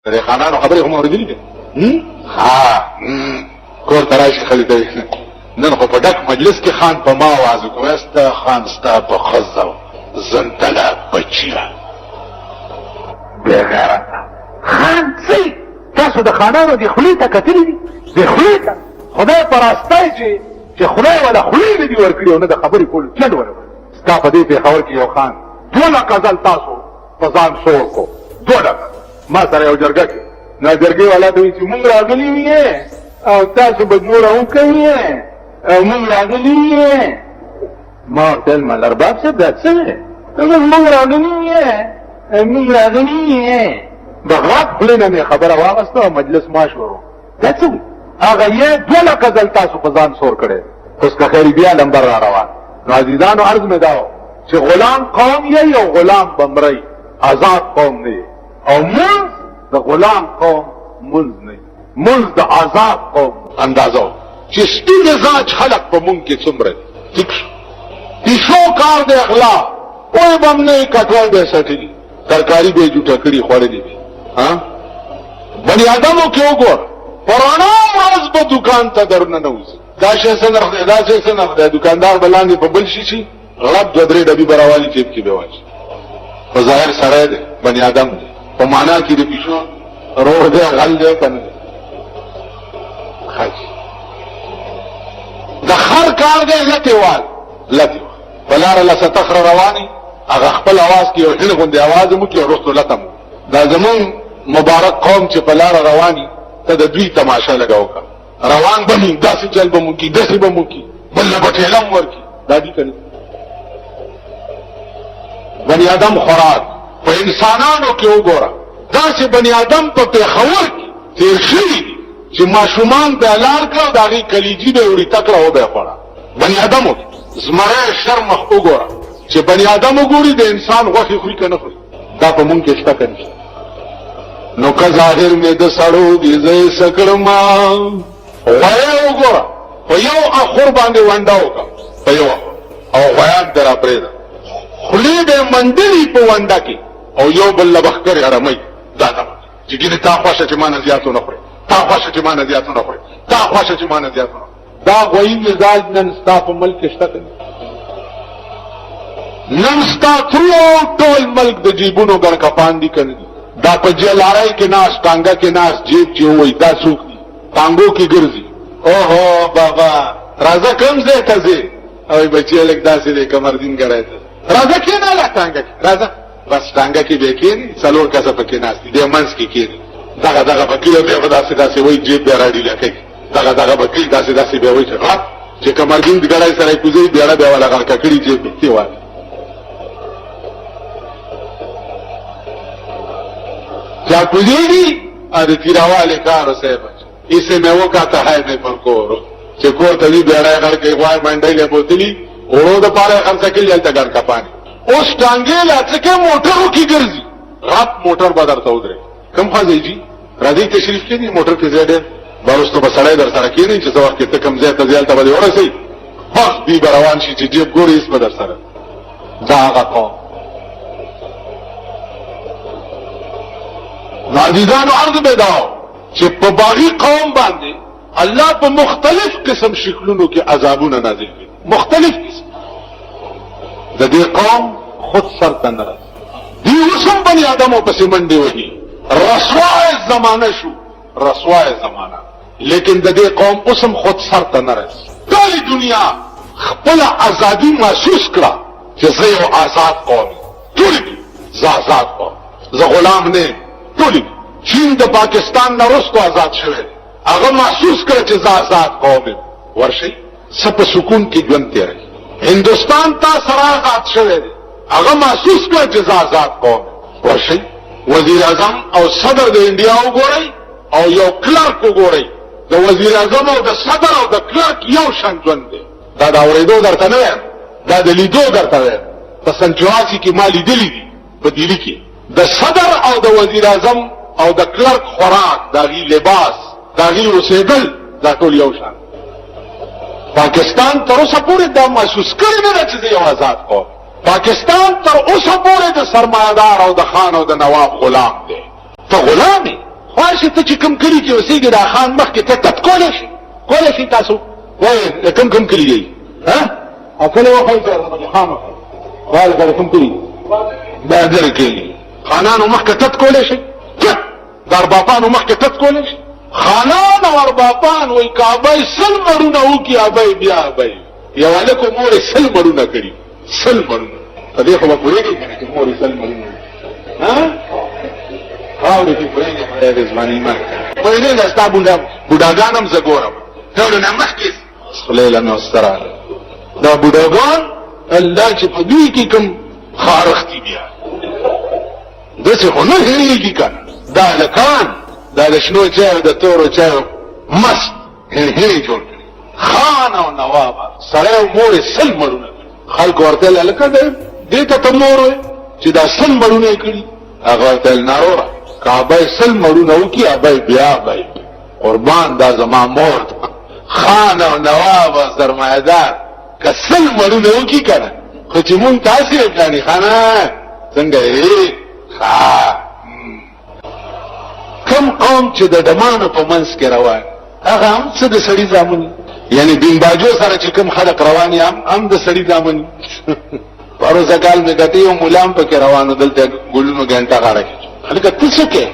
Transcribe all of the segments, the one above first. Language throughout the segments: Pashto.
د خانانو خبرې هم اورېدلې دي. کور ته راشي خالي ته نن خو په ډک مجلس کې خان په ما आवाज وکړ ستا خان ستا په خزو زنتلا بچیا بغیرت خان څه تاسو د خانانو دی خلی ته کتلی دي د خلی ته خدای پرستای چې خدای ولا خلی دې ورکړي او نه د خبرې کول چل ورکړي. ستا په دې پیښور کې یو خان 2 لکه ځل تاسو په ځان شور کو 2 لکه ما سره یو جرګه کې نه جرګې والا ته چې مونږ راغلي یې او تاسو به جوړ او کوي او مونږ راغلي یې ما تل مال ارباب څه ده څه مونږ راغلي یې مونږ راغلي یې بغرات خلینه خبره واغسته مجلس ما شروع دا څه هغه یې 2 لکه ځل تاسو په ځان شور کړي. اوس که خیر بیا لمبر را روان نو عزیزانو عرض مې داو چې غلام قوم یې یو غلام بمرئی آزاد قوم دی او منځ د غلام قوم منځ نه منځ د آزاد قوم اندازو چې ستاسو ذات خلق په مونږ کې څومره ټیک پیشو کار د اخلاق کوئی بم نه کټوال به سټلی ترکاری به جوټه کړی خوړلې ها بنی آدمو کې وګور پرانا مرز په دکان ته درنه نوځي دا شې څنګه دا شې څنګه دکاندار بلاندې په بل شي غلط 2-3 ډبي براوالي جیب کې به واچي په ظاهر سره دی بنی آدم دی په معنا کې د پیشو روح دی غل دی کنه خاص د خر کار دی لته بلار الله ستخر رواني هغه خپل आवाज کې یو ډېر غوندي आवाज مو کې ورستو لتم دا زمون مبارک قوم چې بلار رواني ته د دوی تماشا لگاوکا روان بمو داسې چل بمو کې داسې بمو کې بل نه بټېلم ورکی دا دي کنه بنی آدم خوراک په انسانانو کې وګوره داسې بنی آدم په پیښور کې تیر شوي چې ماشومان به لار کړو داغي کلیجی به وړي تکړه و به خوړه بنی آدمو زمره شرم وګوره چې بنی آدم وګوري د انسان غوښي خوري کنه خوري دا په مونږ کې شته کنه نو که ظاهر مې د سړو دې زې سکړما وګوره په یو اخر باندې ونډاو کا په یو او غیان درا پرېدا خلی به مندلی په ونډه کې او یو بل لبخکر حرمي دا چې ګینه تا خوښه چې مان زیاتو نه خوري تا خوښه چې مان زیاتو نه خوري تا خوښه چې مان زیاتو نه دا غوي مزاج نن ستا په ملک شته نن ستا ټول ملک د جیبونو ګر کپان دي کنه دا په جلارای کې ناس ټانګه کې ناس جیب چې وای دا څوک دي ټانګو کې ګرځي اوهو بابا راځه کوم ځای ته ځي او بچی لک داسې دې کمر دین ګړای راځه کې نه لا ټانګه راځه بس ټانګه کې به کې څلور کسه پکې ناس دي د منځ کې کې دغه پکې به داسې وای جیب به راډی لکه دغه پکې داسې به وای چې کمر دین ګړای سره کوزي بیاړه به ولا غړ ککړي جیب کې وای क्या कुजेगी अरे तिरावाले कार से इसे मैं वो कहता है मैं पर को चको तभी बेड़ा करके वाय मंडई ले बोतली ओड़ो तो पारे कर सके जलता घर का पानी उस टांगे लाच के मोटरों की गर्जी रात मोटर बदरता उधरे कम खाजी जी राजी तशरीफ के नहीं मोटर के जेडे बारुस तो बसड़े दर सारा की नहीं जैसे वक्त कम ज्यादा ज्यादा बदे और सही बस दी बरवान शी जेब गोरी इस बदर सारा जागा को नाजीदान अर्ज में दाओ कि बागी कौम बांधे अल्लाह पर मुख्तलिफ किस्म शिकलों के अजाबों ने नाजिल की मुख्तलिफ किस्म जदे कौम खुद सर तनर दी उसम बनी आदमों पर सिमंडे वही रसवाए जमाना शू रसवाए जमाना लेकिन जदे कौम उसम खुद सर तनर सारी दुनिया खपला आजादी महसूस करा जैसे वो आजाद कौम आजाद कौम ज गुलाम ने चीन د पाकिस्तान نه رستو آزاد شوه هغه محسوس کړ چې آزاد قوم ورشي سپ سکون کې ژوند تیري هندستان تا سره آزاد شوه هغه محسوس کړ چې آزاد قوم ورشي وزیر اعظم او صدر د انډیا وګورئ او یو کلرک وګورئ د وزیر اعظم او د صدر او د کلرک یو شان ژوند دی دا د اورېدو درته نه دا د لیدو درته دی په سن 84 کې مالی دلی دي په دلی کې د صدر او د وزیر اعظم او د کلرک خوراک داغي لباس داغي رسیدل دا ټول یو شان پاکستان تر اوسه پورې دا محسوس کړی نه چې یو آزاد قوم پاکستان تر اوسه پورې د سرمایدار او د خان او د نواب غلام دی ته غلامي داسې ته چې کوم کلي کې اوسېږي دا خان مخکې ته تت کولی شي تاسو وایي کوم کلي دی او کلی وخوئ خان وایي دا کوم کلي دا در کلي خانانو مخکې تت کولی شي د ارباپانو مخکې تت کولی شي خانان او ارباپان وایي که ابی 100 مړونه وکړي ابی بیا ابی یو هلک و مور یې 100 مړونه کړي 100 مړونه په دې خو به پوهېږي که نه چې مور یې 100 مړونه خاورې کې پوهېږي خدای دې زما ایمان پوهېږې دا ستا بوډاګان هم زه ګورم ټولو نه مخکې خولۍ له مې ورسته راغله دا بوډاګان الله چې په دوی کې کوم خارښتي بیا داسې خو نه هېرېږي که نه دا هلکان دا د شنو چایو د تورو چایو مست هېرې جوړ کړي خان او نوابه سړی او مور یې 100 مړونه کړي خلکو ورته ویل هلکه دې ته ته مور وایې چې دا 100 مړونه یې کړي هغه ورته ویل ناروغه که ابی 100 مړونه وکړي ابی بیا ابی قربان دا زما مور ده خان او نواب او سرمایهدار که 100 مړونه وکړي که نه خو چې مونږ تاسې یې پلاني خانه څنګه یې کم قوم چې د ډمانو په منځ کې روان هغه هم څه د سړي زامن یعنی بین باجو سره چې کوم خلق روان هم د سړي زامن پروسه کال مې کته یو مولام پکې روانو دلته ګلونو ګنټه غاړه کې هلکه ته څه کې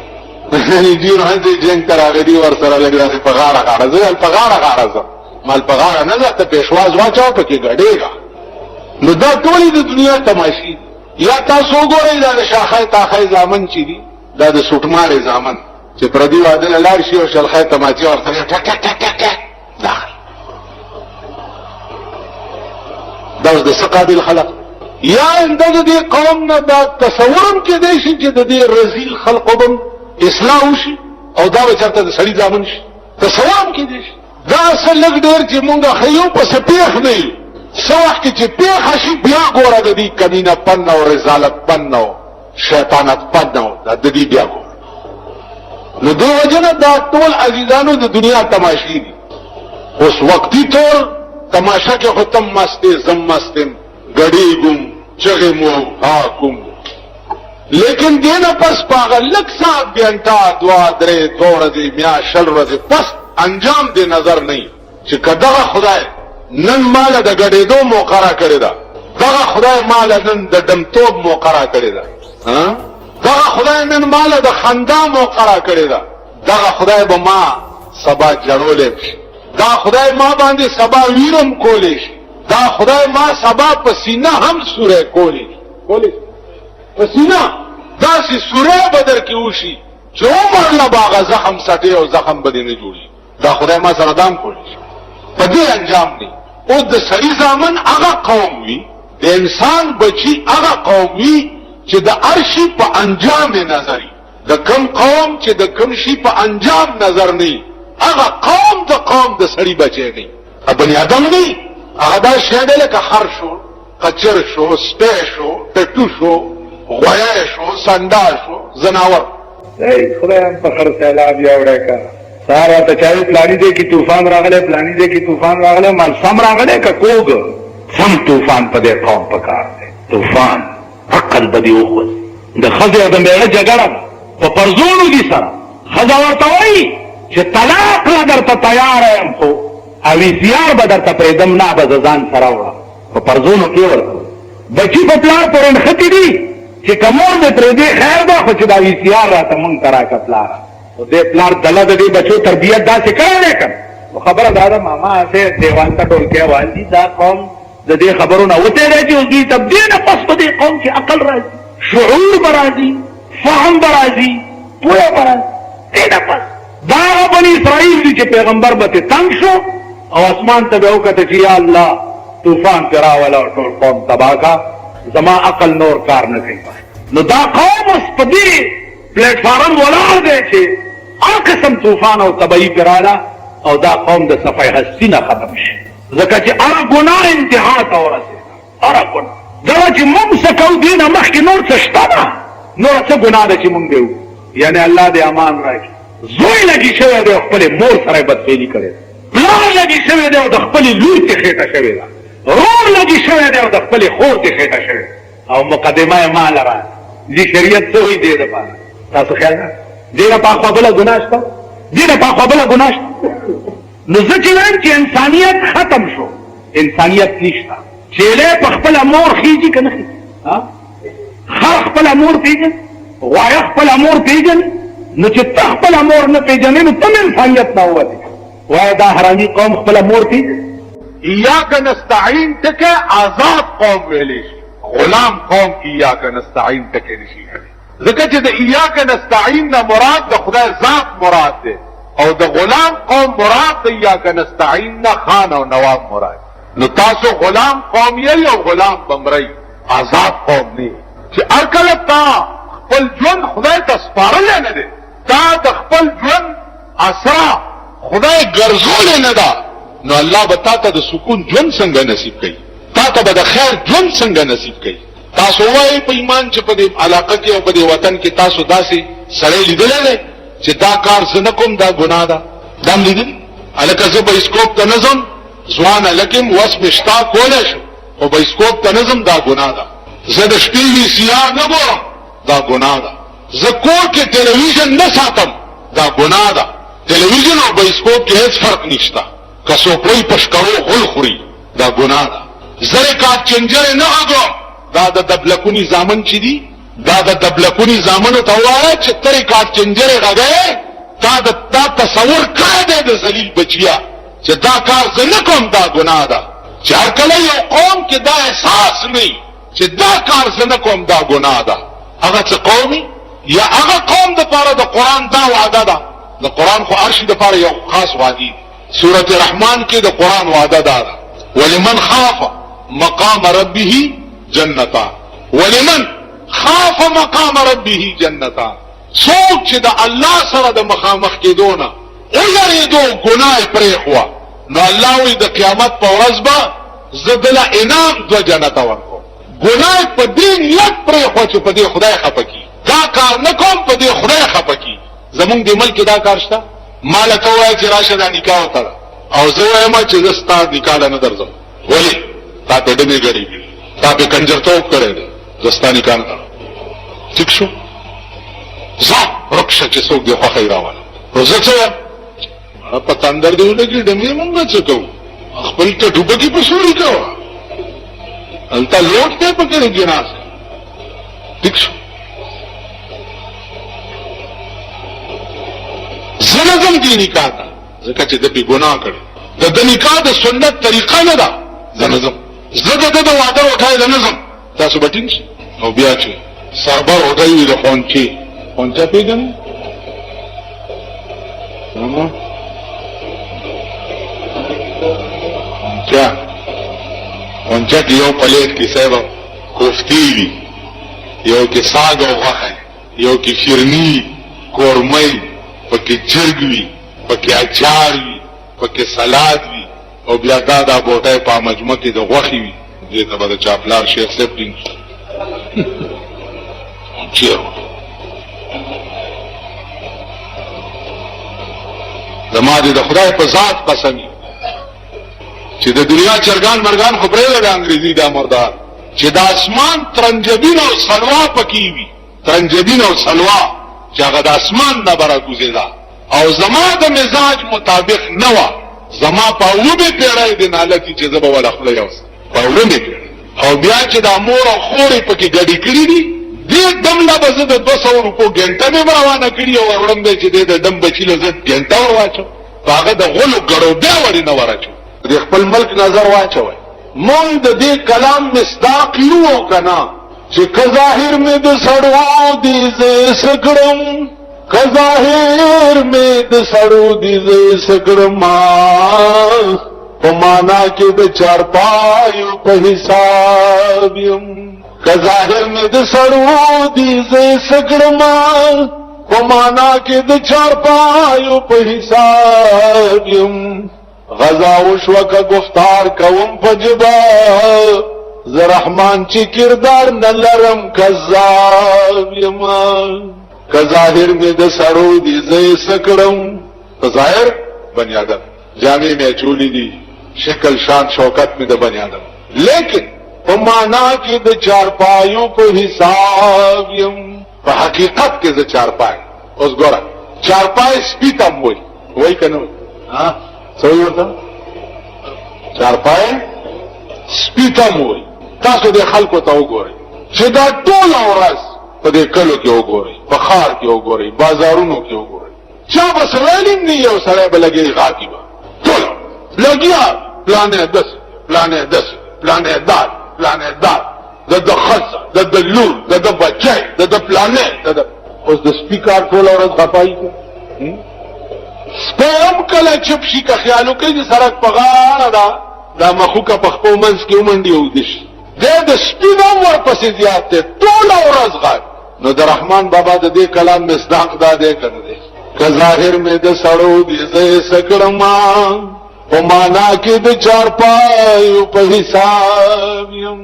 دې نه دې جنگ تر هغه دی ور سره لګرا په غاړه زه په غاړه مال په غاړه نه ځه ته پېښواز واچو پکې غړېګا نو دا ټولې د دنیا تماشي یا تاسو وګورئ دا د شاخه تاخه زامن چې دي دا د سوټمارې زامن چې پردي واده لاړ شي او شلخه تماچي ورته ټک ټک ټک ټک داخل دا د سقابل خلق یا اندازه دې قوم نه دا تصورم کې دی چې د دې رزيل خلقوم اصلاح وشي او دا چرته د سړي ځامن شي تصورم کې دی دا اصل لګ ډېر چې مونږه خيو په سپیخ نه سوخ کې چې پیخ شي بیا ګوره د دې کمینه پن او رسالت پن او شیطانت پن او د دې بیا ګوره نو دو وجنه دا ټول عزیزانو د دنیا تماشې دي اوس وقتی طور تماشا کې ختم مسته زم مستم غړي ګم چغه مو حاکم لیکن دینه پس پاغه لک صاحب بیانتا دعا درې دوړه دی میا شل ورځې پس انجام دې نظر نه چې کداغه خدای نن مال د غړېدو موقرا کړی دا دغه خدای مال نن د دمتوب موقرا کړی دا دغه خدای نن مال د خندا موقرا کړی دا دغه خدای به ما سبا جړولې دا خدای ما باندې سبا ویرم کولې دا خدای ما سبا پسینه هم سوره کولې پسینه دا سی سوره بدر کې وشي چې عمر لا باغ زخم سټي او زخم بده نه جوړي دا خدای ما سره دام کولې په دې انجام دی او د سړي زامن هغه قوم وي د انسان بچي هغه قوم وي چې د ارشي په انجام نظری د کم قوم چې د کم شي په انجام نظر نه هغه قوم د سړي بچي نه ابن ادم نه هغه دا شهاده لکه خر شو قچر شو سپه شو ټټو شو غویا شو سنډا شو زناور خدای هم په خر سیلاب یاوړه کا سارا ته چای پلانی دی کی طوفان راغله پلانی دی کی طوفان راغله مال سم راغله کا کوګ سم طوفان په دې قوم پکار دی طوفان عقل بدی اوخذ د خزه د میړه جګړه په پرزونو دي سره خزه ورته وایي چې طلاق لا درته تیار یم خو او زیار به درته پرېدم نه به ځان سره وړه په پرزونو کې ورته بچی په پلار پورې ختی دي چې کمور دې پرېدې خیر ده خو چې دا زیار راته مونږ ته راکړه پلار او دې پلار دله د دې بچو تربیت داسې کړی کړ خبره دا ده ماما سے دیوان ته ټولکې والدي دا قوم د دې خبرو نه وته دی چې اوسې تبدیل نه پس په دې قوم کې عقل راځي شعور به راځي فهم به راځي پوهه به راځي دې نه پس دا بني اسرائیل دي چې پیغمبر به تنگ شو او اسمان ته به وکړه چې یا الله طوفان کرا ولا ټول قوم تباہ کا زما عقل نور کار نه کوي نو دا قوم اوس په دې پلیټ فارم ولاړ دی چې هر قسم طوفان او تباہی کراله او دا قوم د صفای هستی نه ختم شي ځکه چې هر ګناه انتها ته ورسېده هر ګناه دا چې موږ څه کوو دې نه مخکې نور څه شته نه نور څه ګناه ده چې موږ دیو یعنی الله دې امان راکړي زوی لګي شوی دی خپل مور سره بدفعلي کړې پلار لګي شوی دی او د خپل لور ته خېټه شوی ده رور لګي شوی دی او د خپل خور ته خېټه شوی او مقدمه ما لره دې شریعت څه وی دی ده تاسو خیال ډېره پاخوا بله ګناه شته ډېره پاخوا بله ګناه شته نو زه چې وایم چې انسانیت ختم شو انسانیت نشته چیلی په خپله مور خیږي که نه خیږي خر خپله مور پېژني غوایه خپله مور پېژني نو چې ته خپله مور نه پېژنې نو ته انسانیت نه ووتې وایه دا حرامي قوم خپله مور پېژني ایاک نستعین ټکه آزاد قوم ویلی شي غلام قوم ایاک نستعین ټکه نشي ځکه چې د ایاک نستعین نه مراد د خدای ذات مراد دی او د غلام قوم مراد د ایاک نستعین نه خان او نواب مراد نو تاسو غلام قوم یې او غلام بمرئ آزاد قوم نه چې هر کله تا خپل ژوند خدای ته سپارلی نه دی تا د خپل ژوند اسرا خدای ګرځولی نه ده نو الله به تا ته د سکون ژوند څنګه نصیب کوي تا ته به د خیر ژوند څنګه نصیب کوي تاسو وایئ په ایمان چې په دې علاقه کې او په دې وطن کې تاسو داسې سړی لیدلی دی چې دا کار زه نه کوم دا ګناه ده دا م لیدلي هلکه زه بایسکوپ ته نه ځم ځوان هلک یم وس مې شته کولی شم خو بایسکوپ ته نه ځم دا ګناه ده زه د شپې ویسیار نه ګورم دا ګناه ده زه کور کې ټلویزیون نه ساتم دا ګناه ده ټلویزیون او بایسکوپ کې هیڅ فرق نشته که څوکړی په شکرو غول خوري دا ګناه ده زه رکاب چنجرې نه غږوم دا د دبلکوني زامن چې دي دا د دبلکوني زامنو ته ووایه چې ته رکاب چنجرې غږوې تا تصور کړی دی د ذلیل بچیا چې دا کار زه نه کوم دا ګناه ده چې هر کله یو قوم کې دا احساس نه چې دا کار زه نه کوم دا ګناه ده هغه څه قومي یا هغه قوم دپاره د قرآن دا وعده ده د قرآن خو هر شي دپاره یو خاص وعدې دي سورة رحمان کې د قرآن وعده دا ده ولمن خاف مقام ربه جنتان ولمن خاف مقام ربه جنتان څوک چې د الله سره د مخامخ کېدو نه ویرېدو ګناه یې پرېښوه نو الله وایي د قیامت په ورځ به زه دله انعام 2 جنته ورکوم ګناه یې په دې نیت پرېښوه چې په دې خدای خفه کي دا کار نه کوم په دې خدای خفه کي زمونږ دې ملک دا کار شته ما له ته ووایه چې راشه دا نکاح وتړه او زه وایم چې زه ستا نکاح له نه درځم ولې تا په ډمې ګړې کړي تا په کنجرتوب کړی دی زه ستا نکاح نه تړم ټیک شو ځه ورک شه چې څوک دې خوښۍ راوله نو زه څه وایم په تندر دې ولګي ډمې مونږ څه کوو خپل ته ډوبکي په سوري کوه هلته لوټ دی په کړې جناز ټیک شو زه نه ځم دې نکاح ته ځکه چې ده پې ګناه کړی د نکاح د سنت طریقه نه ده زه نه ځم زه د ده د واده وټای له نه ځم تاسو به ټینګ شي او بیا چې سربر وټای وي د خونچې خونچه پېژنئ خونچه کې یو پلیټ کې صاحب کوفتي وي یو کې ساګ او غوښه یو کې فرني کورمۍ پکې چرګ وي پکې اچار وي پکې سلاد وي او بیا دا بوټی په مجمع کې د غوښې وي دې ته به د چاپلار شیخ صاحب ټینګ چیر زما دې د خدای په ذات قسمي چې د دنیا چرګان مرغان خو پرېږده د انګریزي دا مردار چې د اسمان ترنجبین او سلوا پکې وي ترنجبین او سلوا چې هغه د اسمان نه به راکوزېده او زما د مزاج مطابق نه وه زما په 9 پیړۍ د نالتي چې زه به وله خوله یوسم په 9 پیړۍ او بیا چې دا مور او خورې پکې ګډې کړي دي دې دم له به زه د 200 روپو ګنټه مې روانه کړي او وړم دی چې دې د ډم بچي له زه ګنټه ور واچوم په هغه د غلو ګړو بیا ورې نه ور اچوم د خپل ملک نظر واچوئ مونږ د دې کلام مصداق یو او که نه چې که ظاهر مې د سړو دي زه څه کړم که ظاهر مې د سړو دي زه څه کړم په معنا کې د چارپایو په حساب یم که ظاهر مې د سړو دي زه څه کړم په معنا کې د چارپایو په حساب یم غزا وشوه که گفتار کوم په جبا زه رحمان چې کردار نه لرم کذاب یم که ظاهر مې د سړو دي زه یې څه کړم په ظاهر بني آدم جامې مې اچولي دي شکل شان شوکت مې د بني آدم لیکن په معنا کې د چارپایو په حساب یم په حقیقت کې زه چارپای اوس ګوره چارپای سپي ته هم وایي که نه وایي څه وایي ورته چارپای سپي ته هم وایي تاسو دې خلکو ته وګورئ چې دا ټوله ورځ په دې کلو کې وګورئ په ښار کې وګورئ بازارونو کې وګورئ چا به سویل هم نه یو سړی به لګېږي غاکي به ټوله لګیا پلانې داسې پلانې داسې پلانې دار پلانې دار د ښځه د لور د بچی د پلانې اوس د سپي کار ټوله ورځ غپایي کوي سپی هم کله چپ شي که خیال وکړي د سړک په غاړه دا مخوکه په خپو منځ کې ومنډي او ویده شي دی د سپي نه هم ورپسې زیات دی ټوله ورځ غږ نو د رحمان بابا د دې کلام مصداق دا دی که نه دی که ظاهر مې د سړو دې زه یې څه کړما په معنا کې د چارپایو په حساب یم